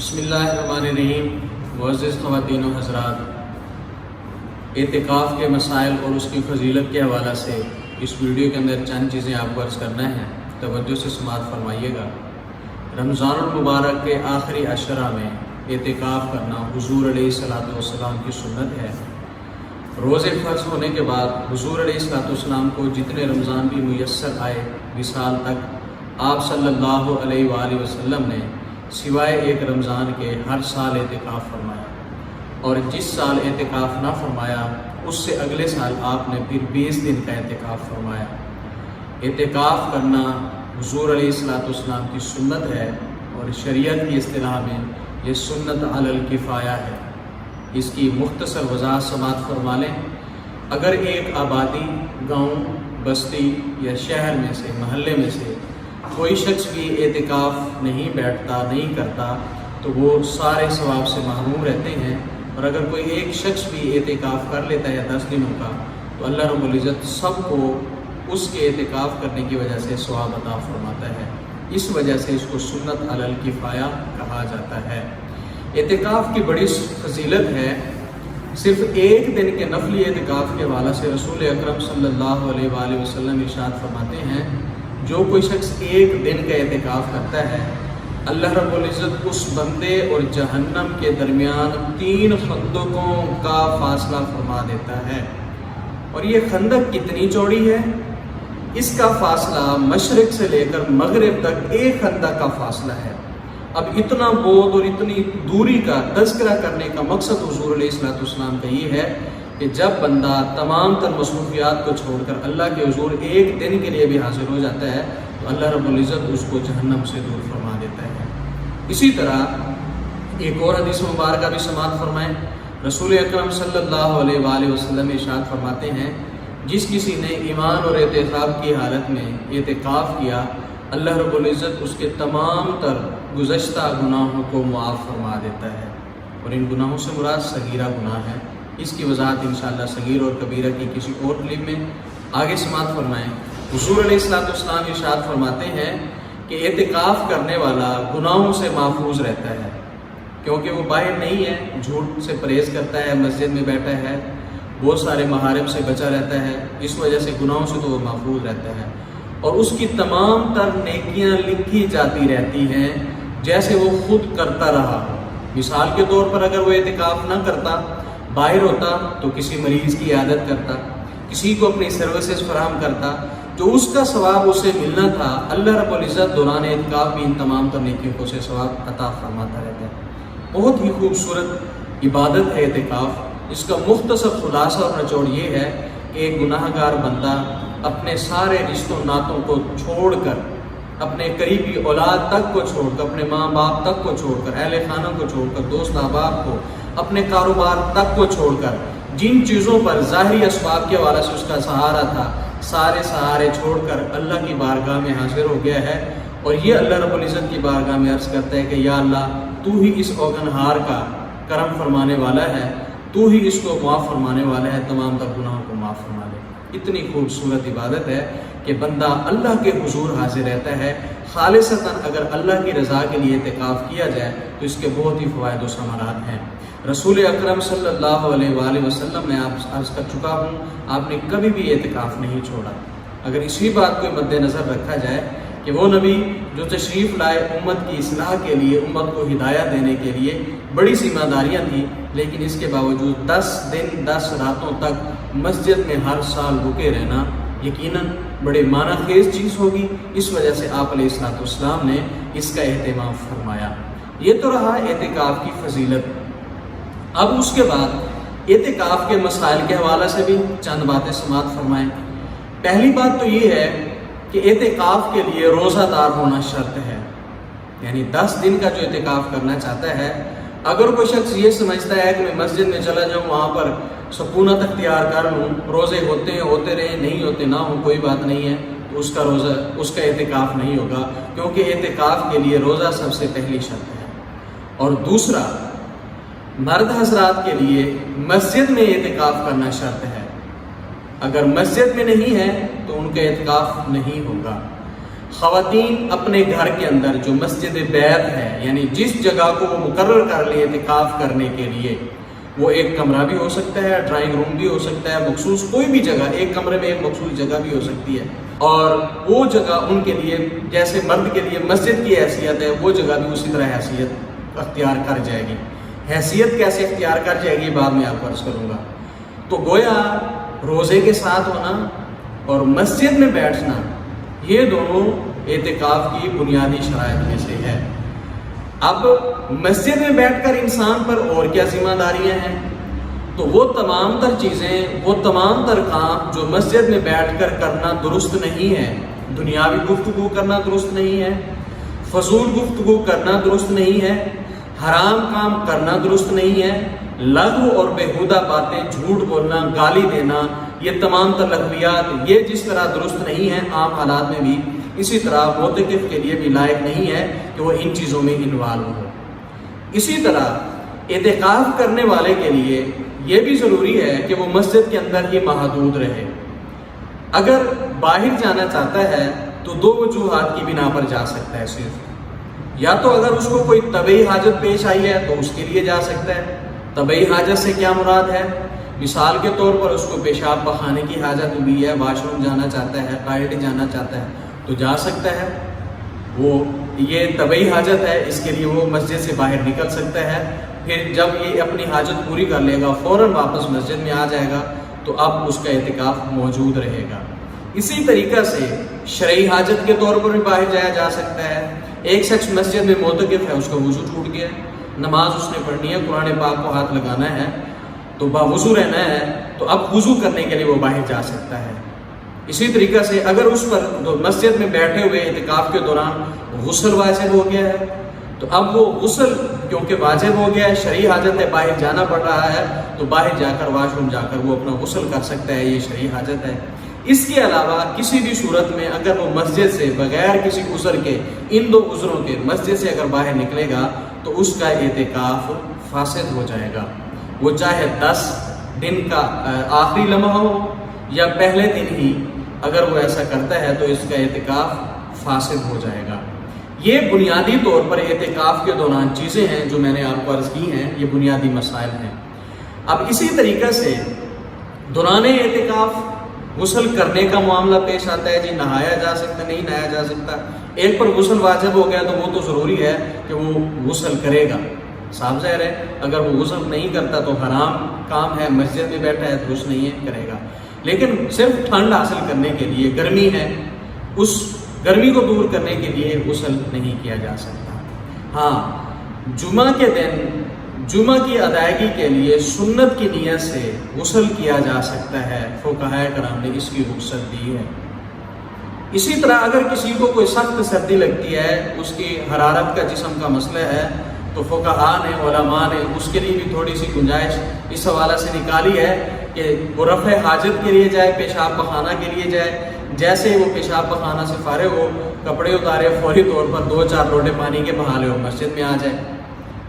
بسم اللہ الرحمن الرحیم۔ معزز خواتین و حضرات، اعتکاف کے مسائل اور اس کی فضیلت کے حوالہ سے اس ویڈیو کے اندر چند چیزیں آپ کو عرض کرنا ہے، توجہ سے سماعت فرمائیے گا۔ رمضان المبارک کے آخری عشرہ میں اعتکاف کرنا حضور علیہ السلام کی سنت ہے۔ روزے فرض ہونے کے بعد حضور علیہ السلام کو جتنے رمضان بھی میسر آئے وصال تک، آپ صلی اللہ علیہ وآلہ وسلم نے سوائے ایک رمضان کے ہر سال اعتکاف فرمایا، اور جس سال اعتکاف نہ فرمایا اس سے اگلے سال آپ نے پھر 20 دن کا اعتکاف فرمایا۔ اعتکاف کرنا حضور علیہ السلام کی سنت ہے، اور شریعت کی اصطلاح میں یہ سنت علی الکفایہ ہے۔ اس کی مختصر وضاحت سماعت فرما لیں۔ اگر ایک آبادی، گاؤں، بستی یا شہر میں سے، محلے میں سے کوئی شخص بھی اعتکاف نہیں بیٹھتا، نہیں کرتا، تو وہ سارے ثواب سے محروم رہتے ہیں، اور اگر کوئی ایک شخص بھی اعتکاف کر لیتا ہے 10 دنوں کا، تو اللہ رب العزت سب کو اس کے اعتکاف کرنے کی وجہ سے ثواب عطا فرماتا ہے۔ اس وجہ سے اس کو سنت علی الکفایہ کہا جاتا ہے۔ اعتکاف کی بڑی فضیلت ہے۔ صرف ایک دن کے نفلی اعتکاف کے حوالے سے رسول اکرم صلی اللہ علیہ وآلہ وسلم ارشاد فرماتے ہیں، جو کوئی شخص ایک دن کا اعتکاف کرتا ہے، اللہ رب العزت اس بندے اور جہنم کے درمیان 3 خندقوں کا فاصلہ فرما دیتا ہے۔ اور یہ خندق کتنی چوڑی ہے؟ اس کا فاصلہ مشرق سے لے کر مغرب تک ایک خندق کا فاصلہ ہے۔ اب اتنا بعد اور اتنی دوری کا تذکرہ کرنے کا مقصد حضور علیہ السلام کا یہ ہے کہ جب بندہ تمام تر مصروفیات کو چھوڑ کر اللہ کے حضور ایک دن کے لیے بھی حاضر ہو جاتا ہے، تو اللہ رب العزت اس کو جہنم سے دور فرما دیتا ہے۔ اسی طرح ایک اور حدیث مبارکہ بھی سماعت فرمائیں۔ رسول اکرم صلی اللہ علیہ وآلہ وسلم ارشاد فرماتے ہیں، جس کسی نے ایمان اور اعتقاد کی حالت میں اعتکاف کیا، اللہ رب العزت اس کے تمام تر گزشتہ گناہوں کو معاف فرما دیتا ہے۔ اور ان گناہوں سے مراد صغیرہ گناہ ہے۔ اس کی وضاحت انشاءاللہ صغیر اور کبیرہ کی کسی اور کلپ میں آگے سماعت فرمائیں۔ حضور علیہ السلام ارشاد فرماتے ہیں کہ اعتکاف کرنے والا گناہوں سے محفوظ رہتا ہے، کیونکہ وہ باہر نہیں ہے، جھوٹ سے پرہیز کرتا ہے، مسجد میں بیٹھا ہے، بہت سارے محارم سے بچا رہتا ہے، اس وجہ سے گناہوں سے تو وہ محفوظ رہتا ہے، اور اس کی تمام تر نیکیاں لکھی جاتی رہتی ہیں جیسے وہ خود کرتا رہا۔ مثال کے طور پر اگر وہ اعتکاف نہ کرتا، باہر ہوتا تو کسی مریض کی عیادت کرتا، کسی کو اپنی سروسز فراہم کرتا، جو اس کا ثواب اسے ملنا تھا، اللہ رب العزت دوران اعتکاف بھی ان تمام تر نیکیوں کو سے ثواب عطا فرماتا رہتا ہے۔ بہت ہی خوبصورت عبادت ہے اعتکاف۔ اس کا مختصر خلاصہ اور نچوڑ یہ ہے کہ ایک گناہ گار بندہ اپنے سارے رشتوں ناتوں کو چھوڑ کر، اپنے قریبی اولاد تک کو چھوڑ کر، اپنے ماں باپ تک کو چھوڑ کر، اہل خانہ کو چھوڑ کر، دوست احباب کو، اپنے کاروبار تک کو چھوڑ کر، جن چیزوں پر ظاہری اسباب کے حوالے سے اس کا سہارا تھا، سارے سہارے چھوڑ کر اللہ کی بارگاہ میں حاضر ہو گیا ہے، اور یہ اللہ رب العزت کی بارگاہ میں عرض کرتا ہے کہ یا اللہ، تو ہی اس اوگنہار کا کرم فرمانے والا ہے، تو ہی اس کو معاف فرمانے والا ہے، تمام تر گناہوں کو معاف فرما دے۔ اتنی خوبصورت عبادت ہے کہ بندہ اللہ کے حضور حاضر رہتا ہے۔ خالصتاً اگر اللہ کی رضا کے لیے اعتکاف کیا جائے تو اس کے بہت ہی فوائد و ثمرات ہیں۔ رسول اکرم صلی اللہ علیہ وآلہ وسلم میں آپ عرض کر چکا ہوں، آپ نے کبھی بھی اعتکاف نہیں چھوڑا۔ اگر اسی بات کو مد نظر رکھا جائے کہ وہ نبی جو تشریف لائے امت کی اصلاح کے لیے، امت کو ہدایت دینے کے لیے، بڑی ذمہ داریاں تھیں، لیکن اس کے باوجود 10 دن 10 راتوں تک مسجد میں ہر سال رکے رہنا یقیناً بڑے معنی خیز چیز ہوگی۔ اس وجہ سے آپ علیہ السلام نے اس کا اہتمام فرمایا۔ یہ تو رہا اعتکاف کی فضیلت۔ اب اس کے بعد اعتکاف کے مسائل کے حوالے سے بھی چند باتیں سماعت فرمائیں۔ پہلی بات تو یہ ہے کہ اعتکاف کے لیے روزہ دار ہونا شرط ہے، یعنی 10 دن کا جو اعتکاف کرنا چاہتا ہے، اگر کوئی شخص یہ سمجھتا ہے کہ میں مسجد میں چلا جاؤں، وہاں پر سکونت اختیار کر لوں، روزے ہوتے ہیں ہوتے رہیں، نہیں ہوتے نہ ہوں، کوئی بات نہیں ہے، تو اس کا اعتکاف نہیں ہوگا، کیونکہ اعتکاف کے لیے روزہ سب سے پہلی شرط ہے۔ اور دوسرا، مرد حضرات کے لیے مسجد میں اعتکاف کرنا شرط ہے۔ اگر مسجد میں نہیں ہے تو ان کا اعتکاف نہیں ہوگا۔ خواتین اپنے گھر کے اندر جو مسجد بیت ہے، یعنی جس جگہ کو وہ مقرر کر لیں اعتکاف کرنے کے لیے، وہ ایک کمرہ بھی ہو سکتا ہے، ڈرائنگ روم بھی ہو سکتا ہے، مخصوص کوئی بھی جگہ، ایک کمرے میں ایک مخصوص جگہ بھی ہو سکتی ہے، اور وہ جگہ ان کے لیے جیسے مرد کے لیے مسجد کی حیثیت ہے، وہ جگہ بھی اسی طرح حیثیت اختیار کر جائے گی۔ حیثیت کیسے اختیار کر جائے گی بعد میں آپ کو عرض کروں گا۔ تو گویا روزے کے ساتھ ہونا اور مسجد میں بیٹھنا، یہ دونوں اعتکاف کی بنیادی شرائط میں سے ہے۔ اب مسجد میں بیٹھ کر انسان پر اور کیا ذمہ داریاں ہیں؟ تو وہ تمام تر چیزیں، وہ تمام تر کام جو مسجد میں بیٹھ کر کرنا درست نہیں ہے، دنیاوی گفتگو کرنا درست نہیں ہے، فضول گفتگو کرنا درست نہیں ہے، حرام کام کرنا درست نہیں ہے، لغو اور بیہودہ باتیں، جھوٹ بولنا، گالی دینا، یہ تمام تر لغویات، یہ جس طرح درست نہیں ہیں عام حالات میں بھی، اسی طرح معتکف کے لیے بھی لائق نہیں ہے کہ وہ ان چیزوں میں انوالو ہو۔ اسی طرح اعتکاف کرنے والے کے لیے یہ بھی ضروری ہے کہ وہ مسجد کے اندر ہی محدود رہے۔ اگر باہر جانا چاہتا ہے تو دو وجوہات کی بنا پر جا سکتا ہے صرف، یا تو اگر اس کو کوئی طبعی حاجت پیش آئی ہے تو اس کے لیے جا سکتا ہے۔ طبعی حاجت سے کیا مراد ہے؟ مثال کے طور پر اس کو پیشاب پخانے کی حاجت ہوئی ہے، واش روم جانا چاہتا ہے، ٹوائلٹ جانا چاہتا ہے تو جا سکتا ہے، وہ یہ طبعی حاجت ہے، اس کے لیے وہ مسجد سے باہر نکل سکتا ہے۔ پھر جب یہ اپنی حاجت پوری کر لے گا فوراً واپس مسجد میں آ جائے گا تو اب اس کا اعتکاف موجود رہے گا۔ اسی طریقہ سے شرعی حاجت کے طور پر بھی باہر جایا جا سکتا ہے۔ ایک شخص مسجد میں معتکف ہے، اس کا وضو ٹوٹ گیا، نماز اس نے پڑھنی ہے، قرآن پاک کو ہاتھ لگانا ہے تو باوضو رہنا ہے، تو اب وضو کرنے کے لیے وہ باہر جا سکتا ہے۔ اسی طریقہ سے اگر اس پر مسجد میں بیٹھے ہوئے اعتکاف کے دوران غسل واجب ہو گیا ہے تو اب وہ غسل کیونکہ واجب ہو گیا ہے، شرعی حاجت ہے، باہر جانا پڑ رہا ہے تو باہر جا کر واش روم جا کر وہ اپنا غسل کر سکتا ہے، یہ شرعی حاجت ہے۔ اس کے علاوہ کسی بھی صورت میں اگر وہ مسجد سے بغیر کسی عذر کے، ان دو عذروں کے، مسجد سے اگر باہر نکلے گا تو اس کا اعتکاف فاسد ہو جائے گا، وہ چاہے 10 دن کا آخری لمحہ ہو یا پہلے دن ہی، اگر وہ ایسا کرتا ہے تو اس کا اعتکاف فاسد ہو جائے گا۔ یہ بنیادی طور پر اعتکاف کے دوران چیزیں ہیں جو میں نے آپ کو عرض کی ہیں، یہ بنیادی مسائل ہیں۔ اب اسی طریقے سے دوران اعتکاف غسل کرنے کا معاملہ پیش آتا ہے، جی نہایا جا سکتا نہیں نہایا جا سکتا۔ ایک پر غسل واجب ہو گیا تو وہ تو ضروری ہے کہ وہ غسل کرے گا، صاف ظاہر ہے اگر وہ غسل نہیں کرتا تو حرام کام ہے، مسجد میں بیٹھا ہے درست نہیں ہے، کرے گا۔ لیکن صرف ٹھنڈ حاصل کرنے کے لیے، گرمی ہے، اس گرمی کو دور کرنے کے لیے غسل نہیں کیا جا سکتا۔ ہاں جمعہ کے دن جمعہ کی ادائیگی کے لیے سنت کی نیت سے غسل کیا جا سکتا ہے، فقہائے کرام نے اس کی رخصت دی ہے۔ اسی طرح اگر کسی کو کوئی سخت سردی لگتی ہے، اس کی حرارت کا جسم کا مسئلہ ہے، تو فقہاء نے، علماء نے اس کے لیے بھی تھوڑی سی گنجائش اس حوالہ سے نکالی ہے کہ وہ رفع حاجت کے لیے جائے، پیشاب پخانہ کے لیے جائے، جیسے وہ پیشاب پخانہ سے فارغ ہو، کپڑے اتارے، فوری طور پر 2-4 لوٹے پانی کے بہا لے اور مسجد میں آ جائے،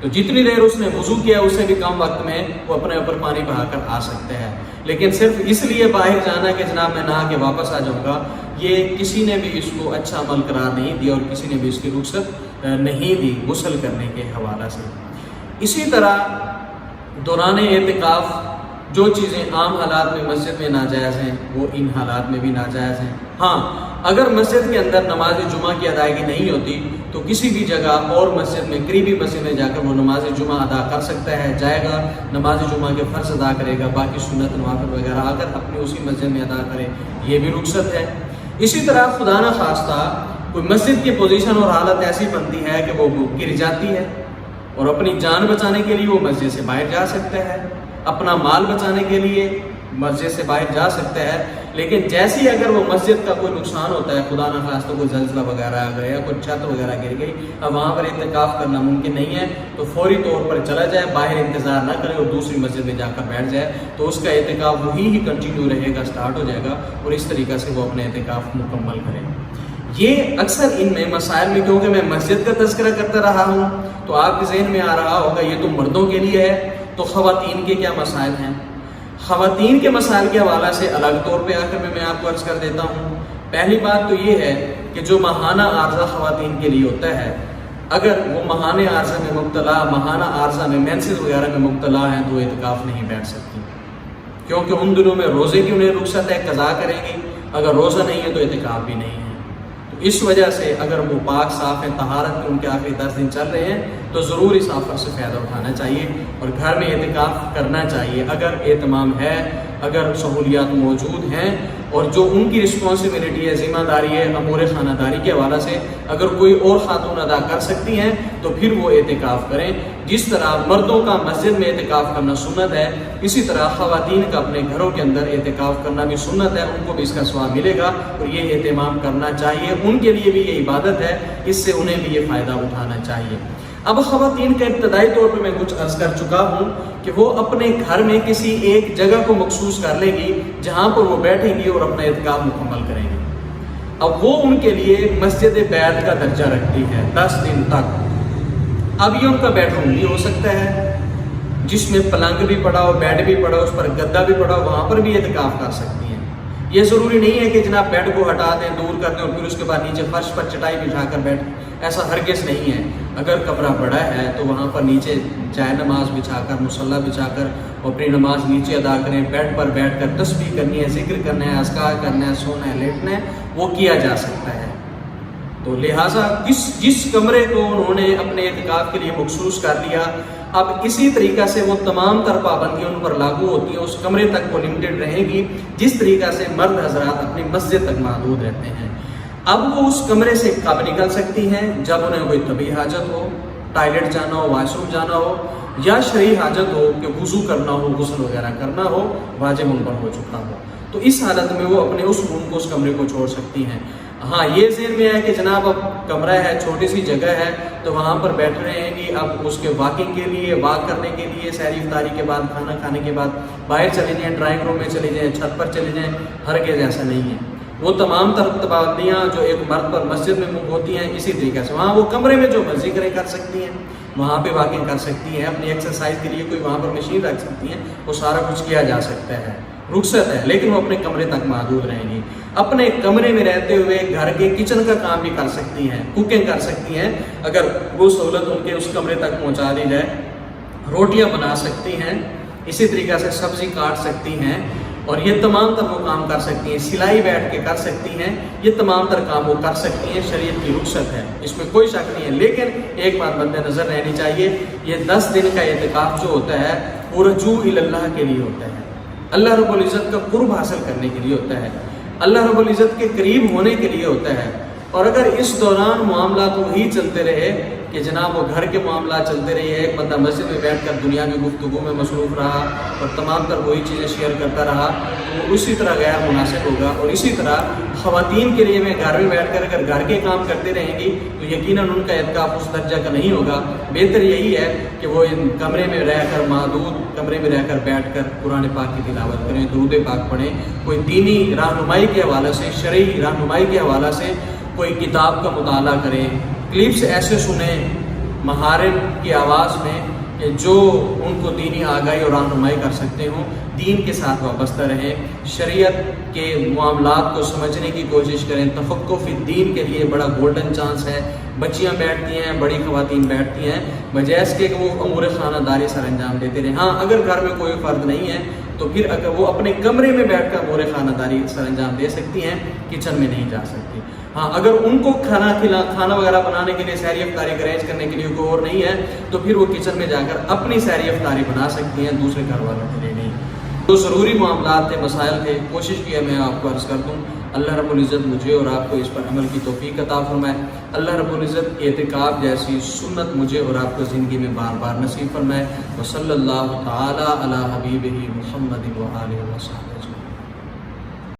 تو جتنی دیر اس نے وضو کیا اس سے بھی کم وقت میں وہ اپنے اوپر پانی بہا کر آ سکتے ہیں۔ لیکن صرف اس لیے باہر جانا کہ جناب میں نہا کے واپس آ جاؤں گا، یہ کسی نے بھی اس کو اچھا عمل قرار نہیں دیا اور کسی نے بھی اس کی رخصت نہیں دی غسل کرنے کے حوالہ سے۔ اسی طرح دوران اعتکاف جو چیزیں عام حالات میں مسجد میں ناجائز ہیں وہ ان حالات میں بھی ناجائز ہیں۔ ہاں اگر مسجد کے اندر نماز جمعہ کی ادائیگی نہیں ہوتی تو کسی بھی جگہ اور مسجد میں، قریبی مسجد میں جا کر وہ نماز جمعہ ادا کر سکتا ہے، جائے گا نماز جمعہ کے فرض ادا کرے گا، باقی سنت نوافل وغیرہ آ کر اپنی اسی مسجد میں ادا کرے، یہ بھی رخصت ہے۔ اسی طرح خدا نہ خواستہ کوئی مسجد کی پوزیشن اور حالت ایسی بنتی ہے کہ وہ گر جاتی ہے اور اپنی جان بچانے کے لیے وہ مسجد سے باہر جا سکتا ہے، اپنا مال بچانے کے لیے مسجد سے باہر جا سکتا ہے، لیکن جیسی اگر وہ مسجد کا کوئی نقصان ہوتا ہے، خدا نہ خواستہ کوئی زلزلہ وغیرہ آ گیا، کوئی چھت وغیرہ گر گئی، اب وہاں پر اعتکاف کرنا ممکن نہیں ہے، تو فوری طور پر چلا جائے، باہر انتظار نہ کرے اور دوسری مسجد میں جا کر بیٹھ جائے، تو اس کا اعتکاف وہی ہی کنٹینیو رہے گا، سٹارٹ ہو جائے گا اور اس طریقے سے وہ اپنے اعتکاف مکمل کرے۔ یہ اکثر ان میں مسائل میں، کیونکہ میں مسجد کا تذکرہ کرتا رہا ہوں تو آپ کے ذہن میں آ رہا ہوگا یہ تو مردوں کے لیے ہے، تو خواتین کے کیا مسائل ہیں؟ خواتین کے مسائل کے حوالے سے الگ طور پہ آ کر میں آپ کو عرض کر دیتا ہوں پہلی بات تو یہ ہے کہ جو ماہانہ عارضہ خواتین کے لیے ہوتا ہے، اگر وہ ماہانہ عارضہ میں مینسز وغیرہ میں مبتلا ہیں تو اعتکاف نہیں بیٹھ سکتی، کیونکہ ان دنوں میں روزے کی انہیں رخصت ہے، قضا کریں گی، اگر روزہ نہیں ہے تو اعتکاف بھی نہیں ہے۔ تو اس وجہ سے اگر وہ پاک صاف ہیں، طہارت میں ان کے آخری 10 دن چل رہے ہیں تو ضرور اس آفر سے فائدہ اٹھانا چاہیے اور گھر میں اعتکاف کرنا چاہیے اگر اہتمام ہے، اگر سہولیات موجود ہیں، اور جو ان کی رسپانسبلٹی ہے، ذمہ داری ہے امور خانہ داری کے حوالے سے اگر کوئی اور خاتون ادا کر سکتی ہیں تو پھر وہ اعتکاف کریں۔ جس طرح مردوں کا مسجد میں اعتکاف کرنا سنت ہے، اسی طرح خواتین کا اپنے گھروں کے اندر اعتکاف کرنا بھی سنت ہے، ان کو بھی اس کا ثواب ملے گا اور یہ اہتمام کرنا چاہیے، ان کے لیے بھی یہ عبادت ہے، اس سے انہیں بھی یہ فائدہ اٹھانا چاہیے۔ اب خواتین کا ابتدائی طور پہ میں کچھ عرض کر چکا ہوں کہ وہ اپنے گھر میں کسی ایک جگہ کو مخصوص کر لیں گی جہاں پر وہ بیٹھیں گی اور اپنا اعتکاف مکمل کریں گی۔ اب وہ ان کے لیے مسجد بیت کا درجہ رکھتی ہے 10 دن تک۔ اب یہ ان کا بیڈ روم بھی ہو سکتا ہے جس میں پلنگ بھی پڑا ہو، بیڈ بھی پڑا ہو، اس پر گدا بھی پڑا ہو، وہاں پر بھی اعتکاف کر سکتی ہیں۔ یہ ضروری نہیں ہے کہ جناب بیڈ کو ہٹا دیں، دور کر دیں اور پھر اس کے بعد نیچے فرش پر چٹائی بچھا کر بیٹھ، ایسا ہرگز نہیں ہے۔ اگر کمرہ بڑا ہے تو وہاں پر نیچے جائے نماز بچھا کر، مصلی بچھا کر اپنی نماز نیچے ادا کریں، بیڈ پر بیٹھ کر تسبیح کرنی ہے، ذکر کرنا ہے، اذکار کرنا ہے، سونا ہے، لیٹنا ہے، وہ کیا جا سکتا ہے۔ تو لہٰذا جس کمرے کو انہوں نے اپنے اعتکاف کے لیے مخصوص کر لیا، اب اسی طریقہ سے وہ تمام تر پابندیاں ان پر لاگو ہوتی ہیں، اس کمرے تک وہ لمیٹڈ رہیں گی جس طریقہ سے مرد حضرات اپنی مسجد تک محدود رہتے ہیں۔ اب وہ اس کمرے سے کب نکل سکتی ہیں؟ جب انہیں کوئی طبی حاجت ہو، ٹائلٹ جانا ہو، واش روم جانا ہو، یا شرعی حاجت ہو کہ وضو کرنا ہو، غسل وغیرہ کرنا ہو، واجب ان پر ہو چکا ہو، تو اس حالت میں وہ اپنے اس روم کو، اس کمرے کو چھوڑ سکتی ہیں۔ ہاں یہ ذہن میں ہے کہ جناب اب کمرہ ہے، چھوٹی سی جگہ ہے تو وہاں پر بیٹھ رہے ہیں گی، اب اس کے واکنگ کے لیے، واک کرنے کے لیے، سحری افطاری کے بعد، کھانا کھانے کے بعد باہر چلے جائیں، ڈرائنگ روم میں چلے جائیں، چھت پر چلے جائیں، ہرگز ایسا نہیں ہے۔ وہ تمام تر پابندیاں جو ایک مرد پر مسجد میں ہوتی ہیں اسی طریقے سے وہاں وہ کمرے میں جو مرضی کریں کر سکتی ہیں، وہاں پہ واکنگ کر سکتی ہیں، اپنی ایکسرسائز کے لیے کوئی وہاں پر مشین رکھ سکتی ہیں، وہ سارا کچھ کیا جا سکتا ہے، رخصت ہے، لیکن وہ اپنے کمرے تک محدود رہیں گی۔ اپنے کمرے میں رہتے ہوئے گھر کے کچن کا کام بھی کر سکتی ہیں، کوکنگ کر سکتی ہیں، اگر وہ سہولت ان کے اس کمرے تک پہنچا دی جائے، روٹیاں بنا سکتی ہیں، اسی طریقے سے سبزی کاٹ سکتی ہیں، اور یہ تمام تر وہ کام کر سکتی ہیں، سلائی بیٹھ کے کر سکتی ہیں، یہ تمام تر کام وہ کر سکتی ہیں، شریعت کی رخصت ہے، اس میں کوئی شک نہیں ہے۔ لیکن ایک بات مد نظر رہنی چاہیے، یہ 10 دن کا اعتکاف جو ہوتا ہے وہ رجوع اللہ کے لیے ہوتا ہے، اللہ رب العزت کا قرب حاصل کرنے کے لیے ہوتا ہے، اللہ رب العزت کے قریب ہونے کے لیے ہوتا ہے۔ اور اگر اس دوران معاملات وہی چلتے رہے کہ جناب وہ گھر کے معاملات چلتے رہے، ایک بندہ مسجد میں بیٹھ کر دنیا کی گفتگو میں مصروف رہا اور تمام تر وہی چیزیں شیئر کرتا رہا، تو وہ اسی طرح غیر مناسب ہوگا۔ اور اسی طرح خواتین کے لیے میں گھر میں بیٹھ کر اگر گھر کے کام کرتے رہیں گی تو یقیناً ان کا اعتکاف اس درجہ کا نہیں ہوگا۔ بہتر یہی ہے کہ وہ کمرے میں رہ کر، محدود کمرے میں رہ کر بیٹھ کر قرآن پاک کی تلاوت کریں، درود پاک پڑھیں، کوئی دینی رہنمائی کے حوالے سے، شرعی رہنمائی کے حوالے سے کوئی کتاب کا مطالعہ کریں، کلپس ایسے سنیں محارم کی آواز میں کہ جو ان کو دینی آگاہی اور رہنمائی کر سکتے ہوں، دین کے ساتھ وابستہ رہیں، شریعت کے معاملات کو سمجھنے کی کوشش کریں۔ تفقہ فی الدین کے لیے بڑا گولڈن چانس ہے، بچیاں بیٹھتی ہیں، بڑی خواتین بیٹھتی ہیں، بجائے اس کے کہ وہ امور خانہ داری سر انجام دیتے رہیں۔ ہاں اگر گھر میں کوئی فرد نہیں ہے تو پھر اگر وہ اپنے کمرے میں بیٹھ کر امور خانہ داری سر انجام دے سکتی ہیں، کچن میں نہیں جا سکتی۔ ہاں اگر ان کو کھانا وغیرہ بنانے کے لیے، سحری افطاری ارینج کرنے کے لیے کوئی اور نہیں ہے تو پھر وہ کچن میں جا کر اپنی سحری افطاری بنا سکتی ہیں، دوسرے گھر والوں کے لیے نہیں۔ تو ضروری معاملات تھے، مسائل تھے، کوشش کی ہے میں آپ کو عرض کر دوں۔ اللہ رب العزت مجھے اور آپ کو اس پر عمل کی توفیق عطا فرمائے۔ اللہ رب العزت اعتکاف جیسی سنت مجھے اور آپ کو زندگی میں بار بار نصیب فرمائے۔ وصلی اللہ تعالی علی حبیبہ محمد و آلہ وصحبہ۔